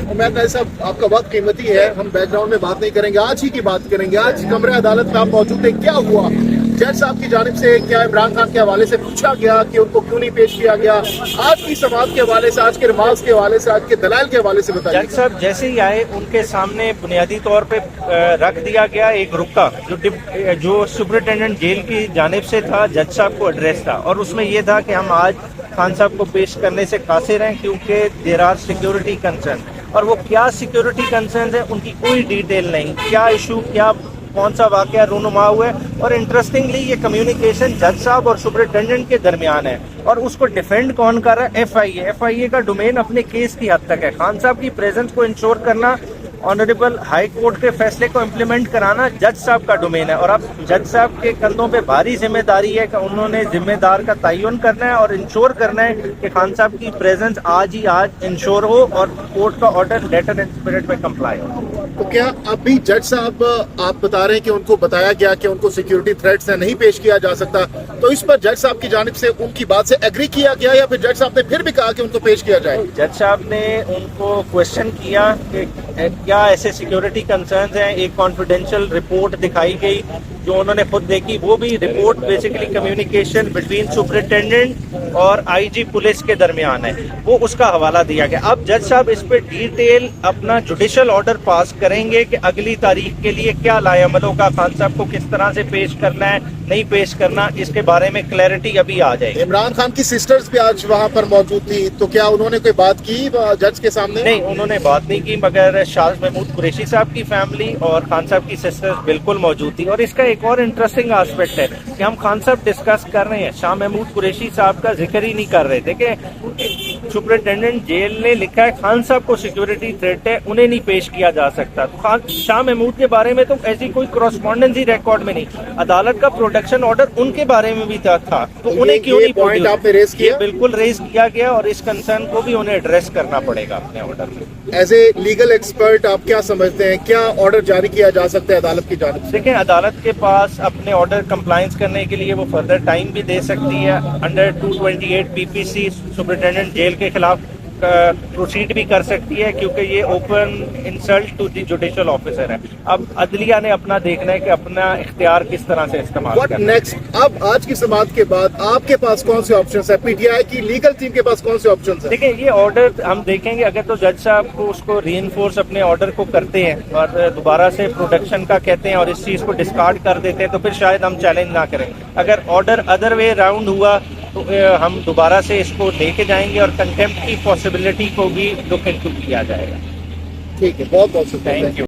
उमैर नाज़िर साहब, आपका वक्त कीमती है, हम बैकग्राउंड में बात नहीं करेंगे, आज ही की बात करेंगे। आज कमरे अदालत में आप मौजूद थे, क्या हुआ? जज साहब की जानिब से क्या इमरान खान के हवाले से पूछा गया कि उनको क्यों नहीं पेश किया गया? आज की समाअत के हवाले से, आज के रिमार्क्स के हवाले से, आज के दलाइल के हवाले से बताइए। जज साहब जैसे ही आए उनके सामने बुनियादी तौर पे रख दिया गया एक रुक्का जो सुपरिटेंडेंट जेल की जानिब से था, जज साहब को एड्रेस था, और उसमें ये था कि हम आज खान साहब को पेश करने से कासिर हैं क्योंकि देयर आर सिक्योरिटी कंसर्न। और वो क्या सिक्योरिटी कंसर्न है उनकी कोई डिटेल नहीं, क्या इशू, क्या कौन सा वाकया रूनुमा हुआ है। और इंटरेस्टिंगली ये कम्युनिकेशन जज साहब और सुपरिटेंडेंट के दरमियान है, और उसको डिफेंड कौन कर रहा है? एफआईए का डोमेन अपने केस की हद तक है। खान साहब की प्रेजेंस को इंश्योर करना, ऑनरेबल हाई कोर्ट के फैसले को इम्प्लीमेंट कराना जज साहब का डोमेन है, और अब जज साहब के कंधों पे भारी जिम्मेदारी है कि उन्होंने जिम्मेदार का तयन करना है और इंश्योर करना है कि खान साहब की प्रेजेंस आज ही आज इंश्योर हो और कोर्ट का ऑर्डर लेटर एंड स्पिरिट में कंप्लाई हो। तो क्या अभी जज साहब आप बता रहे हैं कि उनको बताया गया कि उनको सिक्योरिटी थ्रेट्स है, नहीं पेश किया जा सकता, तो इस पर जज साहब की जानिब से उनकी बात से एग्री किया गया या फिर जज साहब ने फिर भी कहा कि उनको पेश किया जाए? जज साहब ने उनको क्वेश्चन किया कि क्या ऐसे सिक्योरिटी कंसर्न्स हैं। एक कॉन्फिडेंशियल रिपोर्ट दिखाई गई जो उन्होंने खुद देखी, वो भी report basically communication between superintendent और आईजी पुलिस के दरमियान है, वो उसका हवाला दिया गया। अब जज साहब इस पे डिटेल अपना जुडिशल ऑर्डर पास करेंगे कि अगली तारीख के लिए क्या लाएअमल होगा, खान साहब को किस तरह से पेश करना है, नहीं पेश करना, इसके बारे में क्लैरिटी अभी आ जाएगी। इमरान खान की सिस्टर्स भी आज वहाँ पर मौजूद थी, तो क्या उन्होंने कोई बात की जज के सामने? नहीं, उन्होंने बात नहीं की, मगर शाह महमूद कुरैशी साहब की फैमिली और खान साहब की सिस्टर्स बिल्कुल मौजूद थी। और इसका एक और इंटरेस्टिंग एस्पेक्ट है कि हम खान साहब डिस्कस कर रहे हैं, शाह महमूद कुरैशी साहब का जिक्र ही नहीं कर रहे थे कि सुपरिटेंडेंट जेल ने लिखा है खान साहब को सिक्योरिटी थ्रेट है, उन्हें नहीं पेश किया जा सकता। तो शाह महमूद के बारे में तो ऐसी कोई करस्पॉन्डेंस ही रिकॉर्ड में नहीं, अदालत का प्रोटेक्शन ऑर्डर उनके बारे में भी था, तो उन्हें क्यों नहीं पॉइंट आपने रेज किया? बिल्कुल रेज किया गया, और इस कंसर्न को भी उन्हें एड्रेस करना पड़ेगा अपने ऑर्डर में। एज ए लीगल एक्सपर्ट आप क्या समझते हैं, क्या ऑर्डर जारी किया जा सकता है अदालत की जानिब से? देखिए, अदालत के पास अपने ऑर्डर कंप्लायंस करने के लिए वो फर्दर टाइम भी दे सकती है। अंडर 228 पीपीसी सुपरिटेंडेंट जेल के खिलाफ प्रोसीड भी कर सकती है, क्योंकि ये open insult to the judicial officer है। अब अदलिया ने अपना देखना है कि अपना इख्तियार किस तरह से इस्तेमाल करना है। नेक्स्ट, अब आज की समाअत के बाद आपके पास कौन से ऑप्शंस है? पीटीआई की लीगल टीम के पास कौन से ऑप्शंस है? देखिए, ये ऑर्डर हम देखेंगे, अगर तो जज साहब को उसको रीइंफोर्स अपने ऑर्डर को करते हैं और दोबारा से प्रोटेक्शन का कहते हैं और इस चीज को डिस्कार्ड कर देते हैं, तो फिर शायद हम चैलेंज ना करें। अगर ऑर्डर अदर वे राउंड हुआ तो हम दोबारा से इसको लेके जाएंगे और कंटेम्प्ट की पॉसिबिलिटी को भी लुक इनटू किया जाएगा। ठीक है, बहुत बहुत शुक्रिया, थैंक यू।